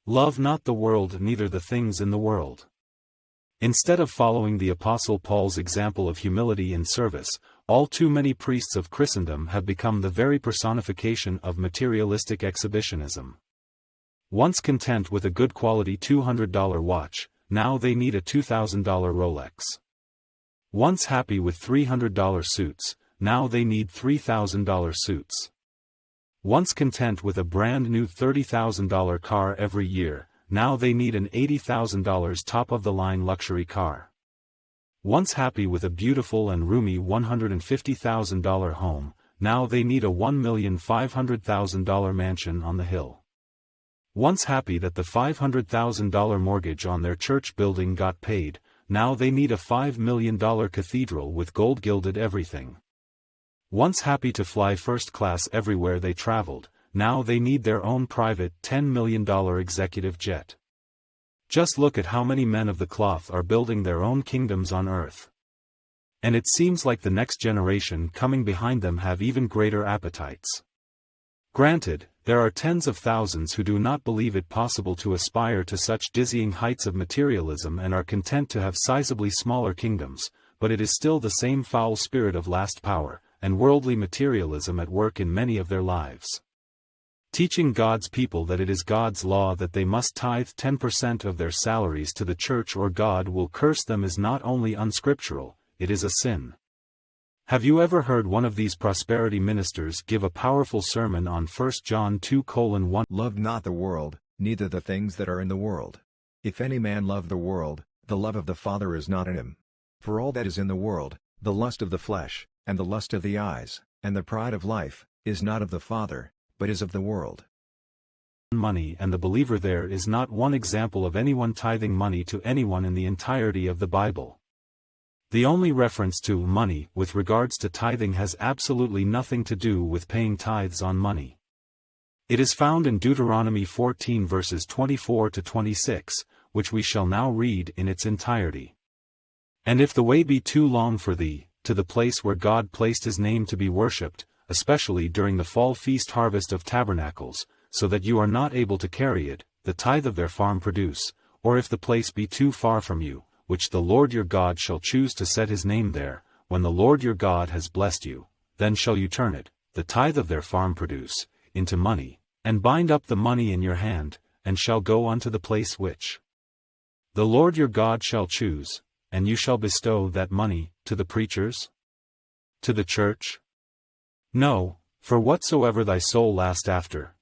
Love not the world, neither the things in the world. Instead of following the Apostle Paul's example of humility in service, all too many priests of Christendom have become the very personification of materialistic exhibitionism. Once content with a good quality $200 watch, now they need a $2,000 Rolex. Once happy with $300 suits, now they need $3,000 suits. Once content with a brand new $30,000 car every year, now they need an $80,000 top-of-the-line luxury car. Once happy with a beautiful and roomy $150,000 home, now they need a $1,500,000 mansion on the hill. Once happy that the $500,000 mortgage on their church building got paid, now they need a $5 million cathedral with gold-gilded everything. Once happy to fly first class everywhere they traveled, now they need their own private $10 million executive jet. Just look at how many men of the cloth are building their own kingdoms on earth. And it seems like the next generation coming behind them have even greater appetites. Granted, there are tens of thousands who do not believe it possible to aspire to such dizzying heights of materialism and are content to have sizably smaller kingdoms, but it is still the same foul spirit of lust power and worldly materialism at work in many of their lives. Teaching God's people that it is God's law that they must tithe 10% of their salaries to the church or God will curse them is not only unscriptural, it is a sin. Have you ever heard one of these prosperity ministers give a powerful sermon on 1 John 2:1? Love not the world, neither the things that are in the world. If any man love the world, the love of the Father is not in him. For all that is in the world, the lust of the flesh, and the lust of the eyes, and the pride of life, is not of the Father, but is of the world. Money, and the believer there is not one example of anyone tithing money to anyone in the entirety of the Bible. The only reference to money with regards to tithing has absolutely nothing to do with paying tithes on money. It is found in Deuteronomy 14 verses 24 to 26, which we shall now read in its entirety. And if the way be too long for thee, to the place where God placed his name to be worshipped, especially during the fall feast harvest of tabernacles, so that you are not able to carry it, the tithe of their farm produce, or if the place be too far from you, which the Lord your God shall choose to set his name there, when the Lord your God has blessed you, then shall you turn it, the tithe of their farm produce, into money, and bind up the money in your hand, and shall go unto the place which the Lord your God shall choose, and you shall bestow that money, to the preachers? To the church? No, for whatsoever thy soul last after,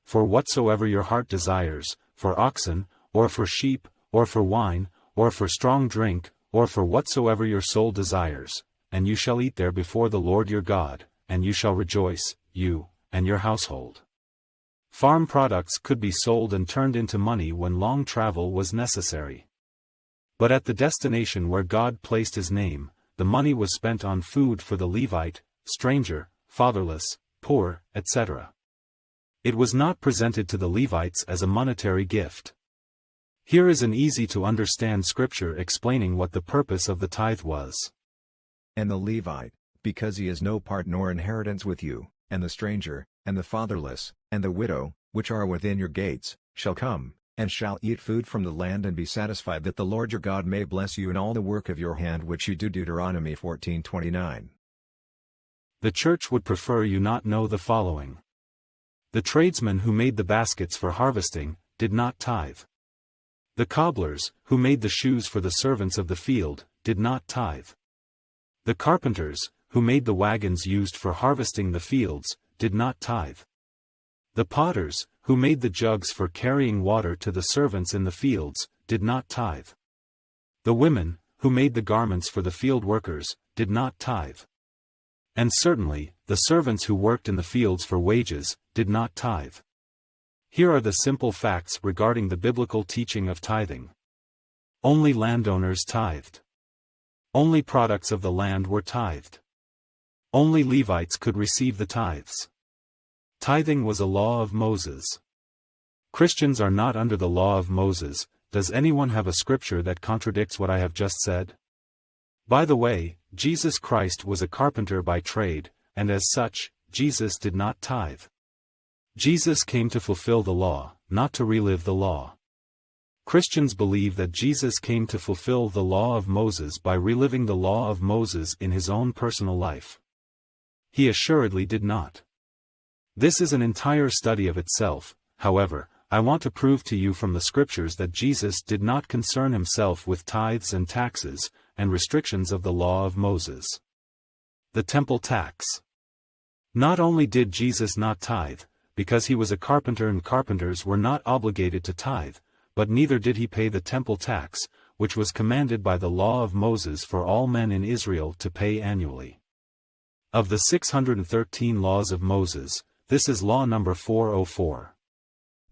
for whatsoever your heart desires, for oxen, or for sheep, or for wine, or for strong drink, or for whatsoever your soul desires, and you shall eat there before the Lord your God, and you shall rejoice, you, and your household. Farm products could be sold and turned into money when long travel was necessary. But at the destination where God placed his name, the money was spent on food for the Levite, stranger, fatherless, poor, etc. It was not presented to the Levites as a monetary gift. Here is an easy-to-understand scripture explaining what the purpose of the tithe was. And the Levite, because he has no part nor inheritance with you, and the stranger, and the fatherless, and the widow, which are within your gates, shall come, and shall eat food from the land and be satisfied, that the Lord your God may bless you in all the work of your hand which you do. Deuteronomy 14:29. The church would prefer you not know the following. The tradesmen who made the baskets for harvesting, did not tithe. The cobblers, who made the shoes for the servants of the field, did not tithe. The carpenters, who made the wagons used for harvesting the fields, did not tithe. The potters, who made the jugs for carrying water to the servants in the fields, did not tithe. The women, who made the garments for the field workers, did not tithe. And certainly, the servants who worked in the fields for wages, did not tithe. Here are the simple facts regarding the biblical teaching of tithing. Only landowners tithed. Only products of the land were tithed. Only Levites could receive the tithes. Tithing was a law of Moses. Christians are not under the law of Moses. Does anyone have a scripture that contradicts what I have just said? By the way, Jesus Christ was a carpenter by trade, and as such, Jesus did not tithe. Jesus came to fulfill the law, not to relive the law. Christians believe that Jesus came to fulfill the law of Moses by reliving the law of Moses in his own personal life. He assuredly did not. This is an entire study of itself. However, I want to prove to you from the scriptures that Jesus did not concern himself with tithes and taxes, and restrictions of the law of Moses. The temple tax. Not only did Jesus not tithe, because he was a carpenter and carpenters were not obligated to tithe, but neither did he pay the temple tax, which was commanded by the law of Moses for all men in Israel to pay annually. Of the 613 laws of Moses, this is law number 404.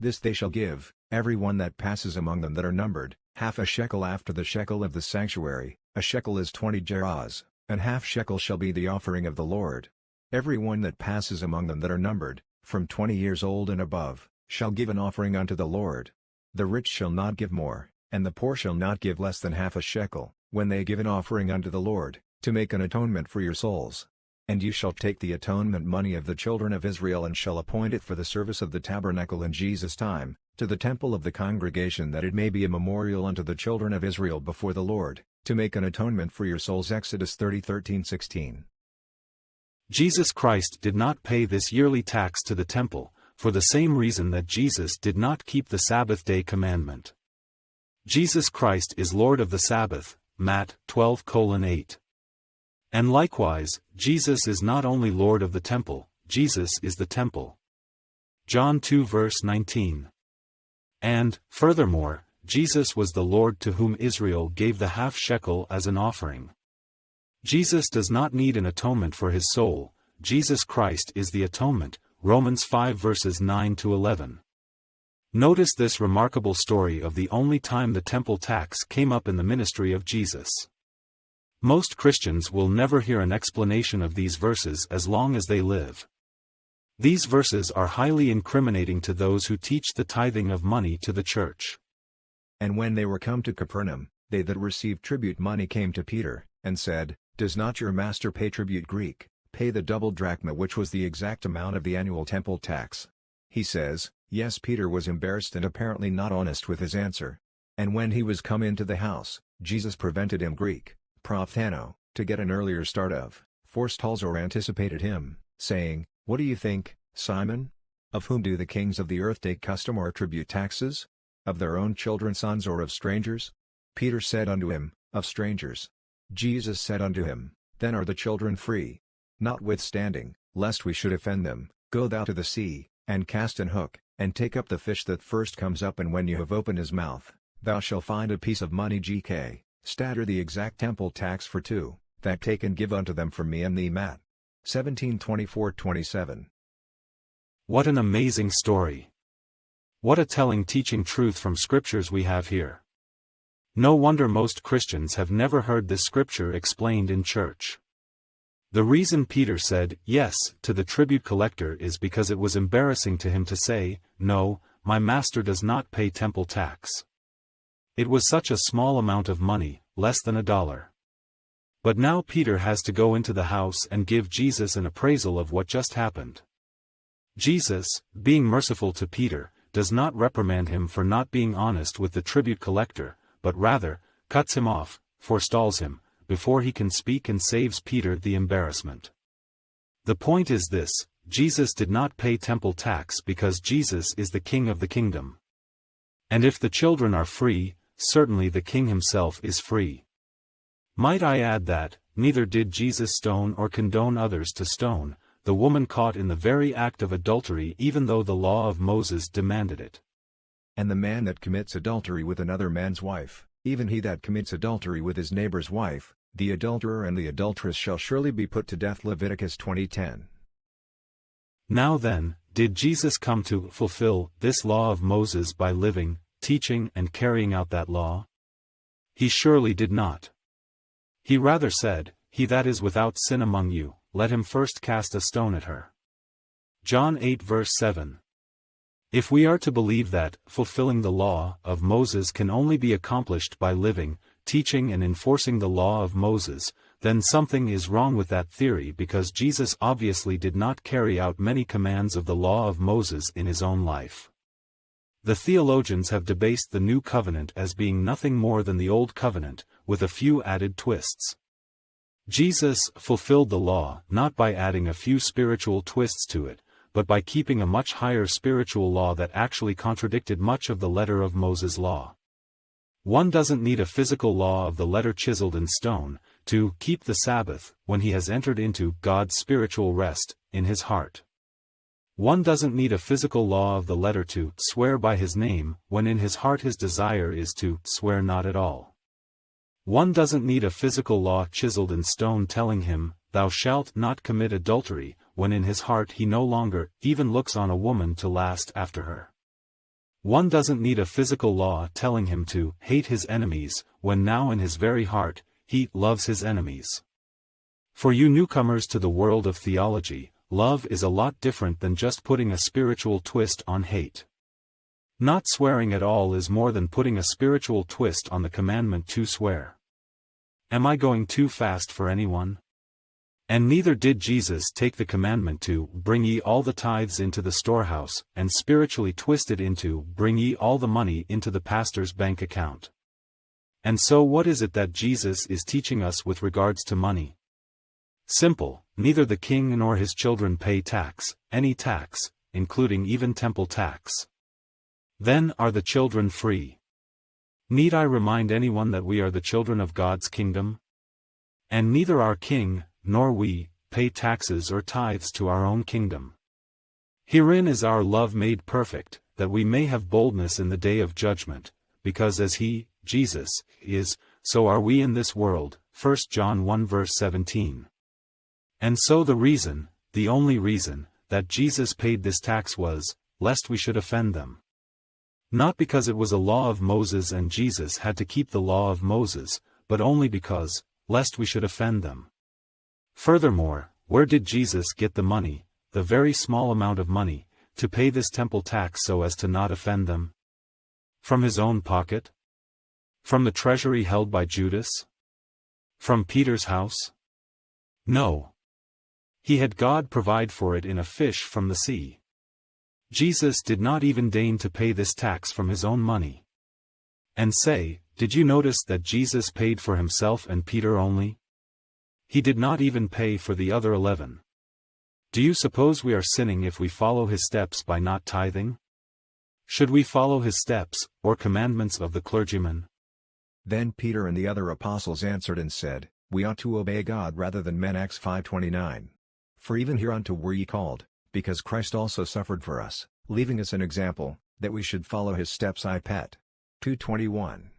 This they shall give, every one that passes among them that are numbered, half a shekel after the shekel of the sanctuary. A shekel is 20 gerahs, and half shekel shall be the offering of the Lord. Every one that passes among them that are numbered, from 20 years old and above, shall give an offering unto the Lord. The rich shall not give more, and the poor shall not give less than half a shekel, when they give an offering unto the Lord, to make an atonement for your souls. And you shall take the atonement money of the children of Israel and shall appoint it for the service of the tabernacle in Jesus' time, to the temple of the congregation, that it may be a memorial unto the children of Israel before the Lord, to make an atonement for your souls. Exodus 30:13-16. Jesus Christ did not pay this yearly tax to the temple, for the same reason that Jesus did not keep the Sabbath day commandment. Jesus Christ is Lord of the Sabbath, Matt 12:8. And likewise, Jesus is not only Lord of the temple, Jesus is the temple. John 2:19. And, furthermore, Jesus was the Lord to whom Israel gave the half shekel as an offering. Jesus does not need an atonement for his soul. Jesus Christ is the atonement, Romans 5:9-11. Notice this remarkable story of the only time the temple tax came up in the ministry of Jesus. Most Christians will never hear an explanation of these verses as long as they live. These verses are highly incriminating to those who teach the tithing of money to the church. And when they were come to Capernaum, they that received tribute money came to Peter, and said, Does not your master pay tribute Greek? Pay the double drachma, which was the exact amount of the annual temple tax. He says, Yes. Peter was embarrassed and apparently not honest with his answer. And when he was come into the house, Jesus prevented him Greek, prophano, to get an earlier start of, forestalls or anticipated him, saying, What do you think, Simon? Of whom do the kings of the earth take custom or tribute taxes? Of their own children, sons, or of strangers? Peter said unto him, Of strangers. Jesus said unto him, Then are the children free. Notwithstanding, lest we should offend them, go thou to the sea, and cast an hook, and take up the fish that first comes up, and when you have opened his mouth, thou shalt find a piece of money. Gk. Statter the exact temple tax for two, that take and give unto them for me and thee. Matt 17:24-27. What an amazing story! What a telling teaching truth from scriptures we have here. No wonder most Christians have never heard this scripture explained in church. The reason Peter said yes to the tribute collector is because it was embarrassing to him to say, No, my master does not pay temple tax. It was such a small amount of money, less than $1. But now Peter has to go into the house and give Jesus an appraisal of what just happened. Jesus, being merciful to Peter, does not reprimand him for not being honest with the tribute collector, but rather, cuts him off, forestalls him, before he can speak, and saves Peter the embarrassment. The point is this: Jesus did not pay temple tax because Jesus is the King of the kingdom. And if the children are free, certainly the King himself is free. Might I add that, neither did Jesus stone or condone others to stone the woman caught in the very act of adultery, even though the law of Moses demanded it. And the man that commits adultery with another man's wife, even he that commits adultery with his neighbor's wife, the adulterer and the adulteress shall surely be put to death. Leviticus 20:10. Now then, did Jesus come to fulfill this law of Moses by living, teaching, and carrying out that law? He surely did not. He rather said, He that is without sin among you, let him first cast a stone at her. John 8:7. If we are to believe that fulfilling the law of Moses can only be accomplished by living, teaching, and enforcing the law of Moses, then something is wrong with that theory, because Jesus obviously did not carry out many commands of the law of Moses in his own life. The theologians have debased the New Covenant as being nothing more than the Old Covenant, with a few added twists. Jesus fulfilled the law not by adding a few spiritual twists to it, but by keeping a much higher spiritual law that actually contradicted much of the letter of Moses' law. One doesn't need a physical law of the letter chiseled in stone to keep the Sabbath when he has entered into God's spiritual rest in his heart. One doesn't need a physical law of the letter to swear by his name when in his heart his desire is to swear not at all. One doesn't need a physical law chiseled in stone telling him, "Thou shalt not commit adultery," when in his heart he no longer even looks on a woman to lust after her. One doesn't need a physical law telling him to hate his enemies, when now in his very heart, he loves his enemies. For you newcomers to the world of theology, love is a lot different than just putting a spiritual twist on hate. Not swearing at all is more than putting a spiritual twist on the commandment to swear. Am I going too fast for anyone? And neither did Jesus take the commandment to bring ye all the tithes into the storehouse, and spiritually twist it into bring ye all the money into the pastor's bank account. And so what is it that Jesus is teaching us with regards to money? Simple, neither the king nor his children pay tax, any tax, including even temple tax. Then are the children free? Need I remind anyone that we are the children of God's kingdom? And neither our king, nor we, pay taxes or tithes to our own kingdom. Herein is our love made perfect, that we may have boldness in the day of judgment, because as he, Jesus, is, so are we in this world, 1 John 1 verse 17. And so the reason, the only reason, that Jesus paid this tax was, lest we should offend them. Not because it was a law of Moses and Jesus had to keep the law of Moses, but only because, lest we should offend them. Furthermore, where did Jesus get the money, the very small amount of money, to pay this temple tax so as to not offend them? From his own pocket? From the treasury held by Judas? From Peter's house? No. He had God provide for it in a fish from the sea. Jesus did not even deign to pay this tax from his own money. And say, did you notice that Jesus paid for himself and Peter only? He did not even pay for the other 11. Do you suppose we are sinning if we follow his steps by not tithing? Should we follow his steps, or commandments of the clergyman? Then Peter and the other apostles answered and said, We ought to obey God rather than men. Acts 5:29. For even hereunto were ye called, because Christ also suffered for us, leaving us an example, that we should follow his steps. I Pet. 2:21.